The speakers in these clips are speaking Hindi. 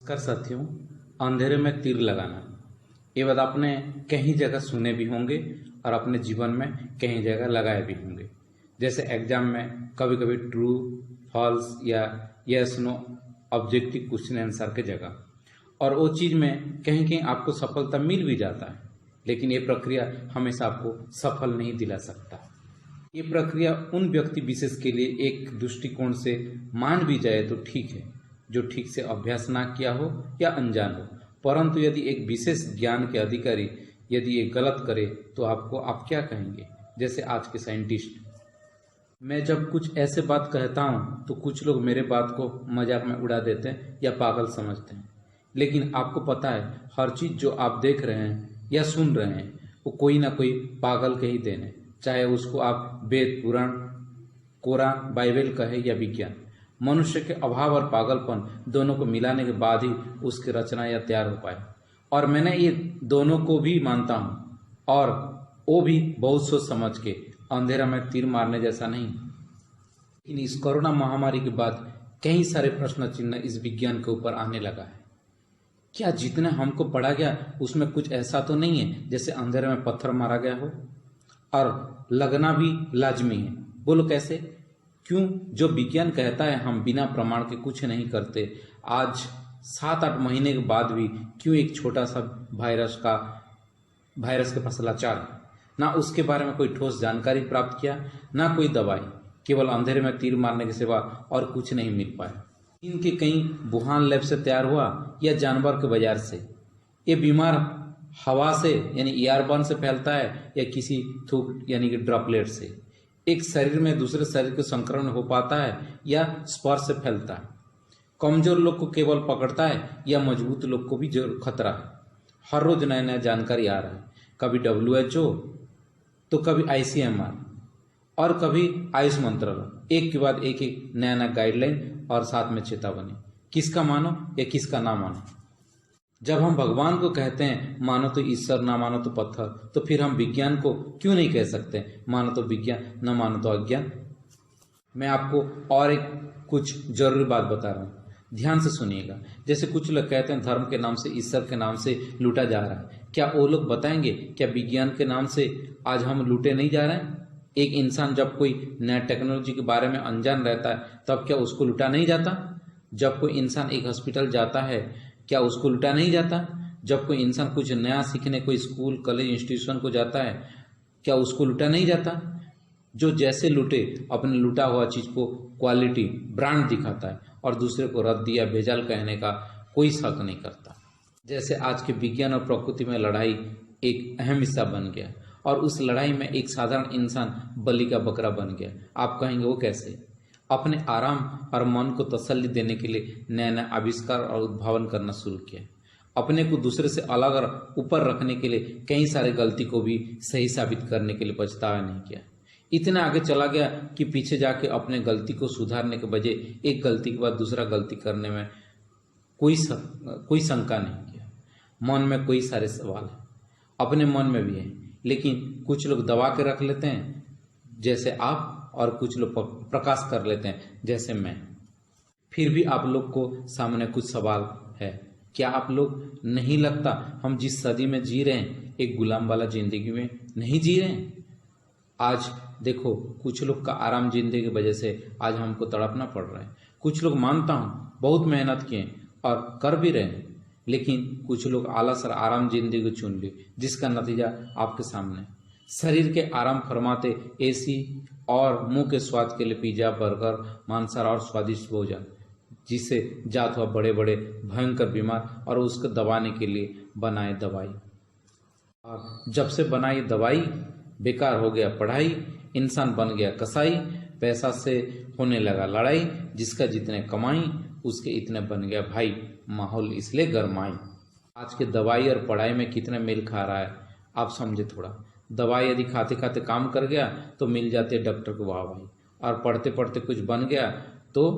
नमस्कार साथियों। अंधेरे में तीर लगाना, ये बात आपने कहीं जगह सुने भी होंगे और अपने जीवन में कहीं जगह लगाए भी होंगे। जैसे एग्जाम में कभी कभी ट्रू फॉल्स या yes no objective question answer के जगह, और वो चीज़ में कहीं कहीं आपको सफलता मिल भी जाता है, लेकिन ये प्रक्रिया हमेशा आपको सफल नहीं दिला सकता। ये प्रक्रिया उन व्यक्ति विशेष के लिए एक दृष्टिकोण से मान भी जाए तो ठीक है, जो ठीक से अभ्यास ना किया हो या अनजान हो। परंतु यदि एक विशेष ज्ञान के अधिकारी यदि ये गलत करे तो आप क्या कहेंगे? जैसे आज के साइंटिस्ट। मैं जब कुछ ऐसे बात कहता हूँ तो कुछ लोग मेरे बात को मजाक में उड़ा देते हैं या पागल समझते हैं, लेकिन आपको पता है हर चीज़ जो आप देख रहे हैं या सुन रहे हैं वो कोई ना कोई पागल के ही देने, चाहे उसको आप वेद पुराण कुरान बाइबल कहे या विज्ञान। मनुष्य के अभाव और पागलपन दोनों को मिलाने के बाद ही उसकी रचना या तैयार हो पाए, और मैंने ये दोनों को भी मानता हूँ, और वो भी बहुत सोच समझ के, अंधेरा में तीर मारने जैसा नहीं। लेकिन इस कोरोना महामारी के बाद कई सारे प्रश्न चिन्ह इस विज्ञान के ऊपर आने लगा है। क्या जितना हमको पढ़ा गया उसमें कुछ ऐसा तो नहीं है जैसे अंधेरे में पत्थर मारा गया हो? और लगना भी लाजमी है। बोलो कैसे? क्यों? जो विज्ञान कहता है हम बिना प्रमाण के कुछ नहीं करते, आज 7-8 महीने के बाद भी क्यों एक छोटा सा वायरस के फैलाचार है, ना उसके बारे में कोई ठोस जानकारी प्राप्त किया, ना कोई दवाई, केवल अंधेरे में तीर मारने के सिवा और कुछ नहीं मिल पाया। इनके कहीं वुहान लैब से तैयार हुआ या जानवर के बाजार से। ये बीमार हवा से यानी एयरबर्न से फैलता है या किसी थूक यानी कि ड्रॉपलेट से। एक शरीर में दूसरे शरीर के संक्रमण हो पाता है या स्पर्श से फैलता है। कमजोर लोग को केवल पकड़ता है या मजबूत लोग को भी जरूर खतरा है। हर रोज नया नया जानकारी आ रहा है, कभी WHO तो कभी ICMR और कभी आयुष मंत्रालय, एक के बाद एक नया नया गाइडलाइन और साथ में चेतावनी। किसका मानो या किसका ना मानो? जब हम भगवान को कहते हैं मानो तो ईश्वर, ना मानो तो पत्थर, तो फिर हम विज्ञान को क्यों नहीं कह सकते मानो तो विज्ञान, न मानो तो अज्ञान? मैं आपको और एक कुछ जरूरी बात बता रहा हूँ, ध्यान से सुनिएगा। जैसे कुछ लोग कहते हैं धर्म के नाम से, ईश्वर के नाम से लूटा जा रहा है। क्या वो लोग बताएंगे क्या विज्ञान के नाम से आज हम लूटे नहीं जा रहे हैं? एक इंसान जब कोई नया टेक्नोलॉजी के बारे में अनजान रहता है तब क्या उसको लूटा नहीं जाता? जब कोई इंसान एक हॉस्पिटल जाता है क्या उसको लूटा नहीं जाता? जब कोई इंसान कुछ नया सीखने कोई स्कूल कॉलेज इंस्टीट्यूशन को जाता है क्या उसको लूटा नहीं जाता? जो जैसे लूटे अपने लूटा हुआ चीज को क्वालिटी ब्रांड दिखाता है और दूसरे को रद्दी या भेजाल कहने का कोई शक नहीं करता। जैसे आज के विज्ञान और प्रकृति में लड़ाई एक अहम हिस्सा बन गया और उस लड़ाई में एक साधारण इंसान बलि का बकरा बन गया। आप कहेंगे वो कैसे? अपने आराम और मन को तसल्ली देने के लिए नया नया आविष्कार और उद्भावन करना शुरू किया। अपने को दूसरे से अलग और ऊपर रखने के लिए कई सारे गलती को भी सही साबित करने के लिए पछतावा नहीं किया। इतना आगे चला गया कि पीछे जाके अपने गलती को सुधारने के बजाय एक गलती के बाद दूसरा गलती करने में कोई शंका नहीं किया। मन में कई सारे सवाल है, अपने मन में भी है, लेकिन कुछ लोग दबा के रख लेते हैं जैसे आप, और कुछ लोग प्रकाश कर लेते हैं जैसे मैं। फिर भी आप लोग को सामने कुछ सवाल है। क्या आप लोग नहीं लगता हम जिस सदी में जी रहे हैं एक गुलाम वाला जिंदगी में नहीं जी रहे हैं? आज देखो कुछ लोग का आराम जिंदगी की वजह से आज हमको तड़पना पड़ रहा है। कुछ लोग मानता हूँ बहुत मेहनत किए और कर भी रहे हैं, लेकिन कुछ लोग आलस और आराम जिंदगी चुन ली, जिसका नतीजा आपके सामने। शरीर के आराम फरमाते AC और मुंह के स्वाद के लिए पिज्जा बर्गर मांसाहार और स्वादिष्ट भोजन, जिससे जात हुआ बड़े बड़े भयंकर बीमार और उसको दबाने के लिए बनाए दवाई। और जब से बनाई दवाई बेकार हो गया पढ़ाई, इंसान बन गया कसाई, पैसा से होने लगा लड़ाई, जिसका जितने कमाई उसके इतने बन गया भाई, माहौल इसलिए गरमाई। आज के दवाई और पढ़ाई में कितने मेल खा रहा है आप समझे थोड़ा। दवाई यदि खाते खाते काम कर गया तो मिल जाते डॉक्टर को वाह भाई, और पढ़ते पढ़ते कुछ बन गया तो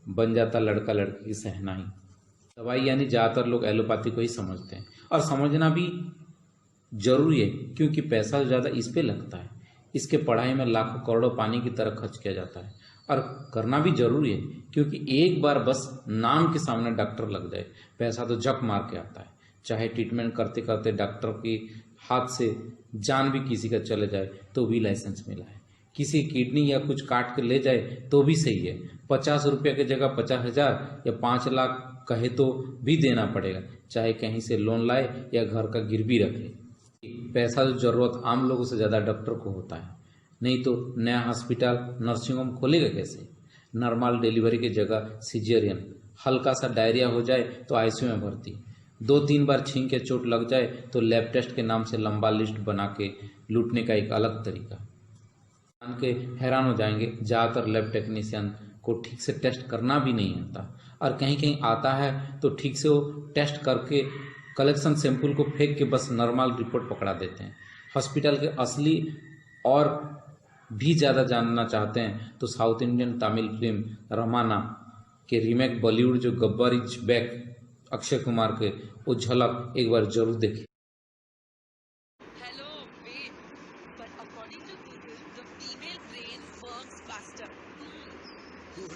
बन जाता लड़का लड़की की सहनाई। दवाई यानी ज़्यादातर लोग एलोपैथी को ही समझते हैं, और समझना भी जरूरी है क्योंकि पैसा ज़्यादा इस पे लगता है। इसके पढ़ाई में लाखों करोड़ों पानी की तरह खर्च किया जाता है और करना भी जरूरी है, क्योंकि एक बार बस नाम के सामने डॉक्टर लग जाए, पैसा तो झक मार के आता है। चाहे ट्रीटमेंट करते करते डॉक्टर के हाथ से जान भी किसी का चले जाए तो भी लाइसेंस मिला है। किसी किडनी या कुछ काट के ले जाए तो भी सही है। 50 रुपया की जगह 50,000 या 5 लाख कहे तो भी देना पड़ेगा, चाहे कहीं से लोन लाए या घर का गिरवी रखे। पैसा जो जरूरत आम लोगों से ज़्यादा डॉक्टर को होता है। नहीं तो नया हॉस्पिटल नर्सिंग होम खोलेगा कैसे? नॉर्मल डिलीवरी की जगह सिजेरियन, हल्का सा डायरिया हो जाए तो आईसीयू में भर्ती, 2-3 बार छींक के चोट लग जाए तो लैब टेस्ट के नाम से लंबा लिस्ट बना के लूटने का एक अलग तरीका। जान के हैरान हो जाएंगे, ज़्यादातर लैब टेक्नीशियन को ठीक से टेस्ट करना भी नहीं आता, और कहीं कहीं आता है तो ठीक से वो टेस्ट करके कलेक्शन सैंपल को फेंक के बस नॉर्मल रिपोर्ट पकड़ा देते हैं। हॉस्पिटल के असली और भी ज़्यादा जानना चाहते हैं तो साउथ इंडियन तमिल फिल्म रमाना के रीमेक बॉलीवुड जो गब्बर इज बैक अक्षय कुमार के, वो झलक एक बार जरूर देखिए। Hello, wait. But according to Google, the female brain works faster.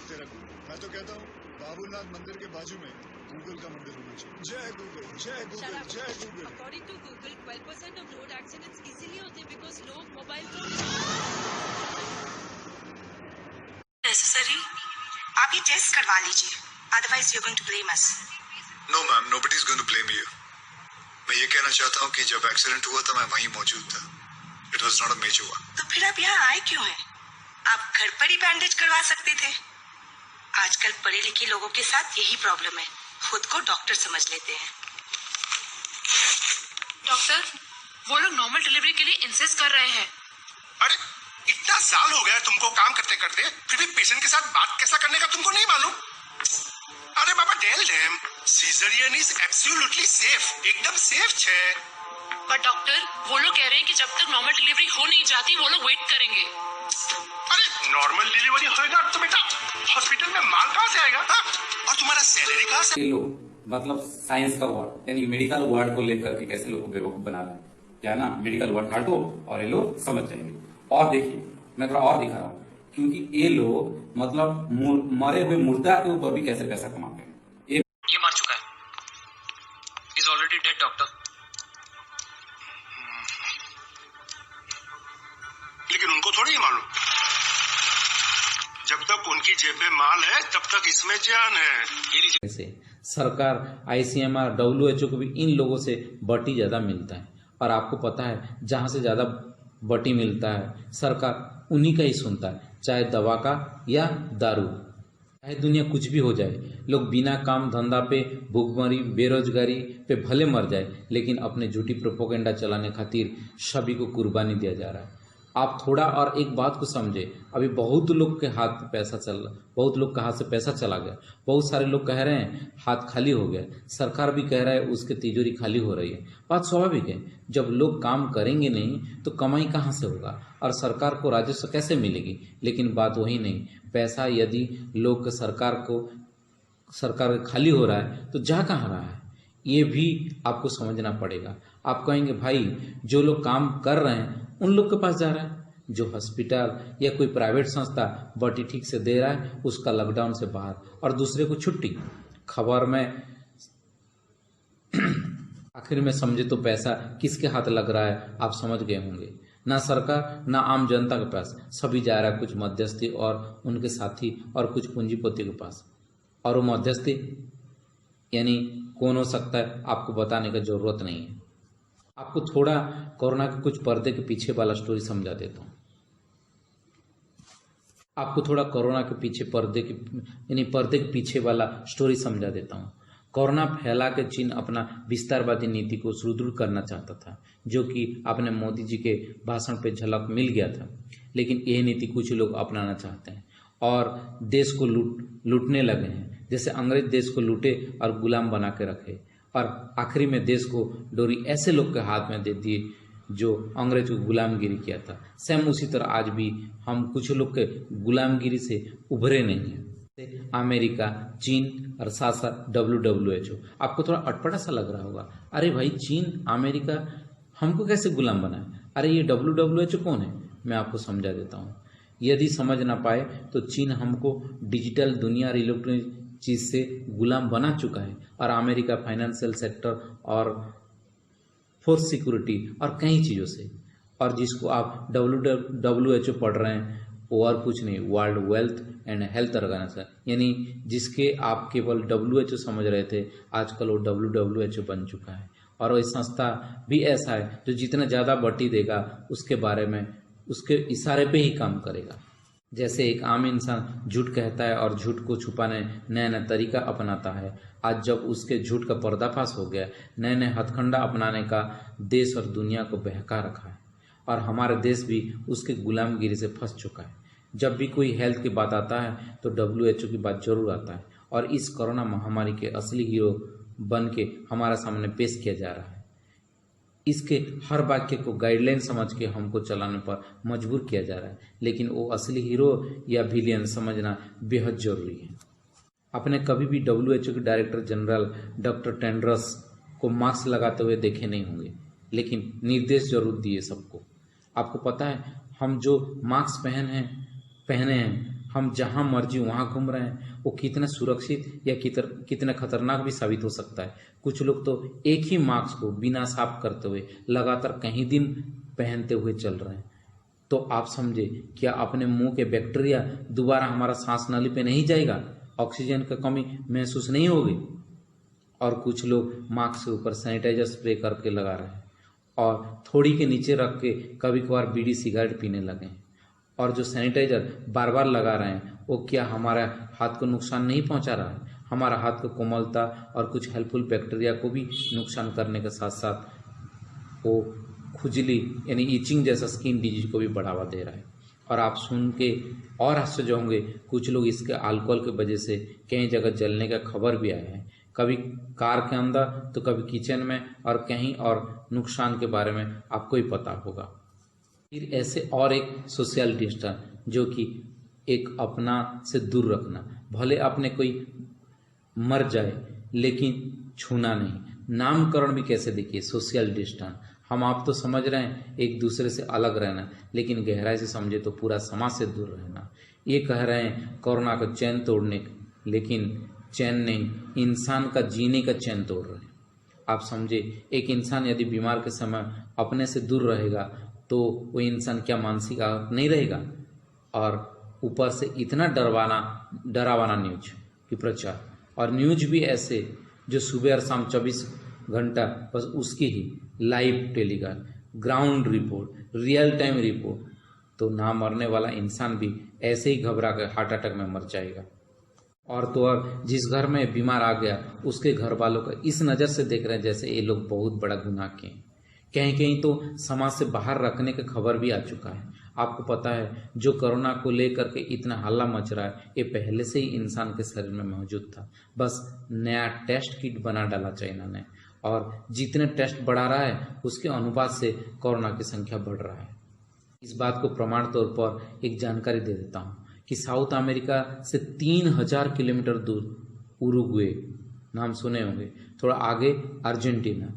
तेरा गूगल, मैं तो कहता हूँ बाबूनाथ मंदिर के बाजू में गूगल का मंदिर होना चाहिए। जय गूगल, जय Shut गूगल, up. जय Google. According to Google, 12% of road accidents इसीलिए होते हैं because लोग मोबाइल फोन नेसेसरी। आप ये टेस्ट करवा लीजिए, otherwise you going to blame us. No ma'am, nobody is going to blame you. मैं ये कहना चाहता हूँ कि जब एक्सीडेंट हुआ था मैं वहीं मौजूद था। It was not a major one. तो फिर आप यहाँ आए क्यों हैं? आप घर पर ही बैंडेज करवा सकते थे। आजकल पढ़े लिखे लोगों के साथ यही प्रॉब्लम है, खुद को डॉक्टर समझ लेते हैं। डॉक्टर, वो लोग नॉर्मल डिलीवरी के लिए इंसिस्ट कर रहे हैं। अरे इतना साल हो गया तुमको काम करते करते, फिर भी पेशेंट के साथ बात कैसा करने का तुमको नहीं मालूम? अरे बाबा tell them caesarean is absolutely safe, एकदम सेफ है। पर डॉक्टर, वो लोग कह रहे हैं कि जब तक नॉर्मल डिलीवरी हो नहीं जाती वो लोग वेट करेंगे। अरे नॉर्मल डिलीवरी होएगा तो बेटा हॉस्पिटल में माल कहाँ से आएगा? हाँ? और तुम्हारा सैलरी कहाँ से? ये लोग मतलब साइंस का वर्ड यानी मेडिकल वर्ड को लेकर के कैसे लोगों को बेवकूफ बना रहे हैं, क्या है ना, मेडिकल वर्ड काटो और ये लोग समझ जाएंगे। और देखिए मैं थोड़ा और दिखा रहा हूँ, क्योंकि ये लोग मतलब मरे हुए मुर्दा के ऊपर भी कैसे पैसा कमाते हैं। ये मर चुका है, इज ऑलरेडी डेड डॉक्टर। लेकिन उनको थोड़ी ही मालूम, जब तक उनकी जेब में माल है तब तक इसमें जान है। ये लीजिए। ऐसे सरकार, आईसीएमआर, डब्ल्यूएचओ को भी इन लोगों से बटी ज्यादा मिलता है, और आपको पता है जहां से ज्यादा बटी मिलता है सरकार उन्हीं का ही सुनता है, चाहे दवा का या दारू। चाहे दुनिया कुछ भी हो जाए, लोग बिना काम धंधा पे भूखमरी बेरोजगारी पे भले मर जाए, लेकिन अपने झूठी प्रोपोगेंडा चलाने खातिर सभी को कुर्बानी दिया जा रहा है। आप थोड़ा और एक बात को समझे, अभी बहुत लोग के हाथ पैसा चल रहा, बहुत लोग के हाथ से पैसा चला गया, बहुत सारे लोग कह रहे हैं हाथ खाली हो गया, सरकार भी कह रहा है उसके तिजोरी खाली हो रही है। बात स्वाभाविक है, जब लोग काम करेंगे नहीं तो कमाई कहाँ से होगा और सरकार को राजस्व कैसे मिलेगी। लेकिन बात वही नहीं, पैसा यदि लोग सरकार खाली हो रहा है तो जा कहाँ रहा है, ये भी आपको समझना पड़ेगा। आप कहेंगे भाई जो लोग काम कर रहे हैं उन लोग के पास जा रहा है, जो हॉस्पिटल या कोई प्राइवेट संस्था बटी ठीक से दे रहा है उसका लॉकडाउन से बाहर और दूसरे को छुट्टी। खबर में आखिर में समझे तो पैसा किसके हाथ लग रहा है आप समझ गए होंगे। ना सरकार ना आम जनता के पास, सभी जा रहा है कुछ मध्यस्थी और उनके साथी और कुछ पूंजीपति के पास। और वो मध्यस्थी यानी कौन हो सकता है आपको बताने की जरूरत नहीं है। आपको थोड़ा कोरोना के कुछ पर्दे के पीछे वाला स्टोरी समझा देता हूँ। आपको थोड़ा कोरोना के पीछे पर्दे के पीछे वाला स्टोरी समझा देता हूँ। कोरोना फैला के चीन अपना विस्तारवादी नीति को सुदृढ़ करना चाहता था, जो कि अपने मोदी जी के भाषण पे झलक मिल गया था। लेकिन यह नीति कुछ लोग अपनाना चाहते हैं और देश को लूटने लगे हैं, जैसे अंग्रेज देश को लूटे और गुलाम बना के रखे और आखिरी में देश को डोरी ऐसे लोग के हाथ में दे दिए जो अंग्रेज को गुलामगिरी किया था। सेम उसी तरह आज भी हम कुछ लोग के गुलामगिरी से उभरे नहीं हैं। अमेरिका, चीन और साथ साथ WHO। आपको थोड़ा अटपटा सा लग रहा होगा, अरे भाई चीन अमेरिका हमको कैसे गुलाम बनाए, अरे ये WHO कौन है? मैं आपको समझा देता हूँ। यदि समझ ना पाए तो चीन हमको डिजिटल दुनिया और इलेक्ट्रॉनिक चीज़ से गुलाम बना चुका है, और अमेरिका फाइनेंशियल सेक्टर और फोर्स सिक्योरिटी और कई चीज़ों से। और जिसको आप WHO पढ़ रहे हैं वो और कुछ नहीं, world wealth and health organisation, यानी जिसके आप केवल WHO समझ रहे थे, आजकल वो WHO बन चुका है। और वो संस्था भी ऐसा है जो जितना ज़्यादा बटी देगा उसके बारे में उसके इशारे पे ही काम करेगा। जैसे एक आम इंसान झूठ कहता है और झूठ को छुपाने नया नया तरीका अपनाता है, आज जब उसके झूठ का पर्दाफाश हो गया, नए नए हथकंडा अपनाने का देश और दुनिया को बहका रखा है, और हमारा देश भी उसके गुलामगिरी से फंस चुका है। जब भी कोई हेल्थ की बात आता है तो WHO की बात जरूर आता है, और इस कोरोना महामारी के असली हीरो बन के हमारा सामने पेश किया जा रहा है। इसके हर वाक्य को गाइडलाइन समझ के हमको चलाने पर मजबूर किया जा रहा है, लेकिन वो असली हीरो या विलियन समझना बेहद जरूरी है। आपने कभी भी WHO के डायरेक्टर जनरल डॉक्टर टेड्रस को मास्क लगाते हुए देखे नहीं होंगे, लेकिन निर्देश जरूर दिए सबको। आपको पता है हम जो मास्क पहने हैं, हम जहां मर्जी वहां घूम रहे हैं, वो कितना सुरक्षित या कितना खतरनाक भी साबित हो सकता है। कुछ लोग तो एक ही मास्क को बिना साफ करते हुए लगातार कई दिन पहनते हुए चल रहे हैं। तो आप समझे, क्या अपने मुंह के बैक्टीरिया दोबारा हमारा सांस नली पे नहीं जाएगा, ऑक्सीजन की कमी महसूस नहीं होगी। और कुछ लोग मास्क के ऊपर सैनिटाइजर स्प्रे करके लगा रहे हैं और थोड़ी के नीचे रख के कभी कभार बीड़ी सिगरेट पीने लगे हैं। और जो सैनिटाइजर बार बार लगा रहे हैं वो क्या हमारे हाथ को नुकसान नहीं पहुंचा रहा है? हमारा हाथ को कोमलता और कुछ हेल्पफुल बैक्टीरिया को भी नुकसान करने के साथ साथ वो खुजली यानी इचिंग जैसा स्किन डिजीज को भी बढ़ावा दे रहा है। और आप सुन के और आश्चर्य होंगे, कुछ लोग इसके अल्कोहल की वजह से कई जगह जलने का खबर भी आया है, कभी कार के अंदर तो कभी किचन में और कहीं और नुकसान के बारे में आपको ही पता होगा। फिर ऐसे और एक सोशल डिस्टेंस, जो कि एक अपना से दूर रखना, भले अपने कोई मर जाए लेकिन छूना नहीं। नामकरण भी कैसे देखिए, सोशल डिस्टेंस। हम आप तो समझ रहे हैं एक दूसरे से अलग रहना, लेकिन गहराई से समझे तो पूरा समाज से दूर रहना। ये कह रहे हैं कोरोना का चैन तोड़ने, लेकिन चैन नहीं, इंसान का जीने का चैन तोड़ रहे हैं। आप समझे, एक इंसान यदि बीमार के समय अपने से दूर रहेगा तो वो इंसान क्या मानसिक आहत नहीं रहेगा? और ऊपर से इतना डरावाना न्यूज की प्रचार, और न्यूज भी ऐसे जो सुबह और शाम 24 घंटा बस उसकी ही live telecast, ground report, real time report. तो ना मरने वाला इंसान भी ऐसे ही घबरा कर हार्ट अटैक में मर जाएगा। और तो और जिस घर में बीमार आ गया उसके घर वालों का इस नज़र से देख रहे हैं जैसे ये लोग बहुत बड़ा गुनाह किए। कहीं कहीं तो समाज से बाहर रखने का खबर भी आ चुका है। आपको पता है जो कोरोना को लेकर के इतना हल्ला मच रहा है, ये पहले से ही इंसान के शरीर में मौजूद था, बस नया टेस्ट किट बना डाला चाइना ने, और जितने टेस्ट बढ़ा रहा है उसके अनुपात से कोरोना की संख्या बढ़ रहा है। इस बात को प्रमाण तौर पर एक जानकारी दे देता हूँ कि साउथ अमेरिका से 3000 किलोमीटर दूर उरुग्वे, नाम सुने होंगे, थोड़ा आगे अर्जेंटीना,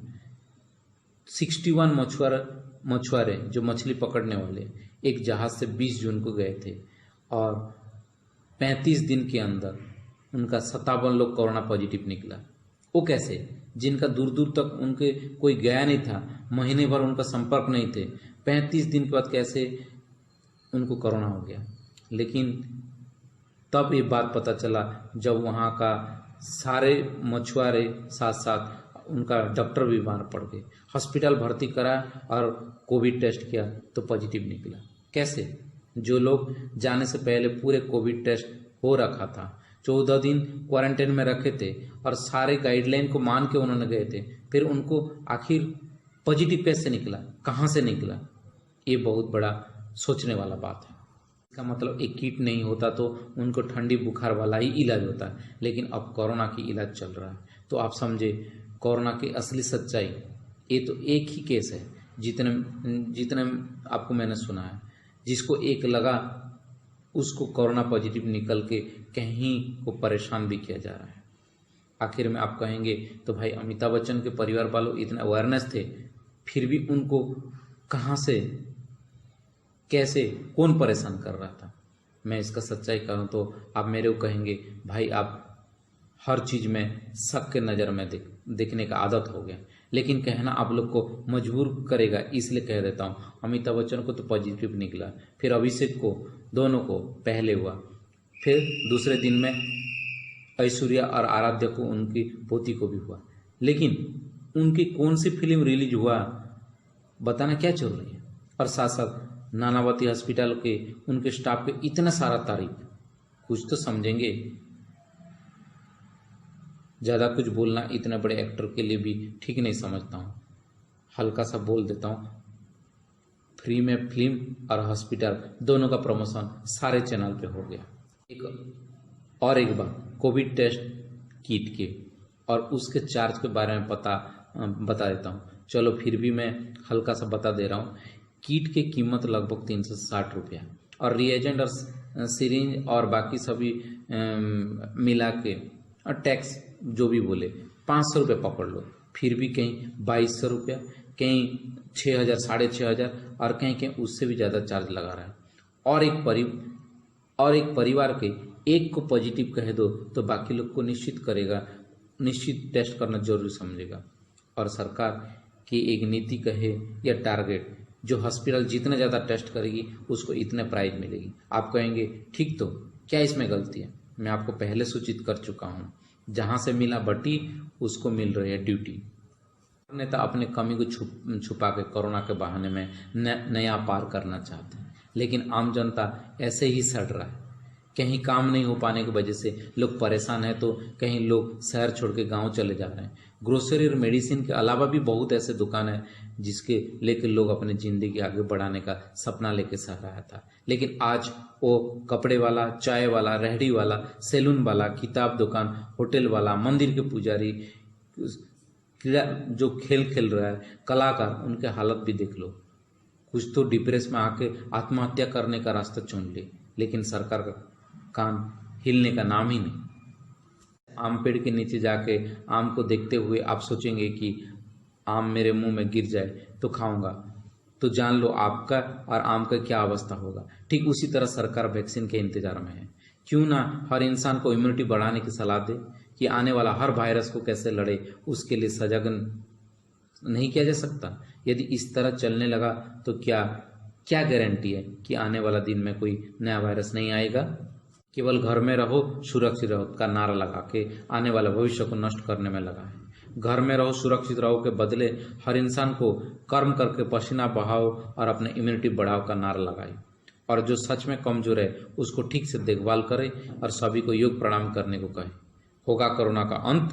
61 मछुआरे जो मछली पकड़ने वाले एक जहाज से 20 जून को गए थे, और 35 दिन के अंदर उनका 57 लोग कोरोना पॉजिटिव निकला। वो कैसे? जिनका दूर दूर तक उनके कोई गया नहीं था, महीने भर उनका संपर्क नहीं थे, 35 दिन के बाद कैसे उनको कोरोना हो गया? लेकिन तब ये बात पता चला जब वहाँ का सारे मछुआरे साथ साथ उनका डॉक्टर भी बीमार पड़ गए, हॉस्पिटल भर्ती करा और कोविड टेस्ट किया तो पॉजिटिव निकला। कैसे? जो लोग जाने से पहले पूरे कोविड टेस्ट हो रखा था, 14 दिन क्वारंटाइन में रखे थे और सारे गाइडलाइन को मान के उन्होंने गए थे, फिर उनको आखिर पॉजिटिव कैसे निकला, कहाँ से निकला? ये बहुत बड़ा सोचने वाला बात है। इसका मतलब एक किट नहीं होता तो उनको ठंडी बुखार वाला ही इलाज होता है, लेकिन अब कोरोना की इलाज चल रहा है। तो आप समझे कोरोना की असली सच्चाई, ये तो एक ही केस है जितने आपको मैंने सुना है, जिसको एक लगा उसको कोरोना पॉजिटिव निकल के कहीं को परेशान भी किया जा रहा है। आखिर में आप कहेंगे तो भाई अमिताभ बच्चन के परिवार वालों इतना अवेयरनेस थे, फिर भी उनको कहाँ से कैसे, कौन परेशान कर रहा था। मैं इसका सच्चाई कहूँ तो आप मेरे को कहेंगे भाई आप हर चीज़ में शक के नज़र में देखने का आदत हो गया, लेकिन कहना आप लोग को मजबूर करेगा इसलिए कह देता हूँ। अमिताभ बच्चन को तो पॉजिटिव निकला, फिर अभिषेक को, दोनों को पहले हुआ, फिर दूसरे दिन में ऐश्वर्या और आराध्या को, उनकी पोती को भी हुआ। लेकिन उनकी कौन सी फिल्म रिलीज हुआ बताना क्या चल रही है। और साथ साथ नानावती हॉस्पिटल के उनके स्टाफ के इतना सारा तारीफ, कुछ तो समझेंगे। ज़्यादा कुछ बोलना इतने बड़े एक्टर के लिए भी ठीक नहीं समझता हूँ, हल्का सा बोल देता हूँ। फ्री में फिल्म और हॉस्पिटल दोनों का प्रमोशन सारे चैनल पे हो गया। एक बात कोविड टेस्ट किट के और उसके चार्ज के बारे में बता देता हूँ। चलो फिर भी मैं हल्का सा बता दे रहा हूँ। किट की कीमत लगभग 360 रुपया और रिएजेंट और सिरिंज और बाकी सभी मिला के और टैक्स जो भी बोले 500 रुपये पकड़ लो, फिर भी कहीं 2200 रुपया, कहीं 6000, 6500 और कहीं उससे भी ज़्यादा चार्ज लगा रहा है। और एक परिवार के एक को पॉजिटिव कह दो तो बाकी लोग को निश्चित टेस्ट करना जरूरी समझेगा। और सरकार की एक नीति कहे या टारगेट, जो हॉस्पिटल जितना ज़्यादा टेस्ट करेगी उसको इतने प्राइज मिलेगी। आप कहेंगे ठीक, तो क्या इसमें गलती है? मैं आपको पहले सूचित कर चुका हूँ, जहाँ से मिला बटी उसको मिल रही है ड्यूटी। नेता अपने कमी को छुपा के कोरोना के बहाने में नया पार करना चाहते हैं, लेकिन आम जनता ऐसे ही सड़ रहा है। कहीं काम नहीं हो पाने की वजह से लोग परेशान हैं, तो कहीं लोग शहर छोड़ के गाँव चले जा रहे हैं। ग्रोसरी और मेडिसिन के अलावा भी बहुत ऐसे दुकान है जिसके लेकर लोग अपनी ज़िंदगी आगे बढ़ाने का सपना लेके सह रहा था। लेकिन आज वो कपड़े वाला, चाय वाला, रेहड़ी वाला, सैलून वाला, किताब दुकान, होटल वाला, मंदिर के पुजारी, क्रीड़ा जो खेल रहा है, कलाकार, उनके हालत भी देख लो। कुछ तो डिप्रेस में आके आत्महत्या करने का रास्ता चुन ले, लेकिन सरकार का कान हिलने का नाम ही नहीं। आम पेड़ के नीचे जाके आम को देखते हुए आप सोचेंगे कि आम मेरे मुंह में गिर जाए तो खाऊंगा, तो जान लो आपका और आम का क्या अवस्था होगा। ठीक उसी तरह सरकार वैक्सीन के इंतजार में है। क्यों ना हर इंसान को इम्यूनिटी बढ़ाने की सलाह दे कि आने वाला हर वायरस को कैसे लड़े, उसके लिए सजग नहीं किया जा सकता। यदि इस तरह चलने लगा तो क्या गारंटी है कि आने वाला दिन में कोई नया वायरस नहीं आएगा। केवल घर में रहो, सुरक्षित रहो का नारा लगा के आने वाले भविष्य को नष्ट करने में लगा है। घर में रहो, सुरक्षित रहो के बदले हर इंसान को कर्म करके पसीना बहाओ और अपने इम्यूनिटी बढ़ाओ का नारा लगाए। और जो सच में कमजोर है उसको ठीक से देखभाल करे और सभी को योग प्रणाम करने को कहे। होगा कोरोना का अंत,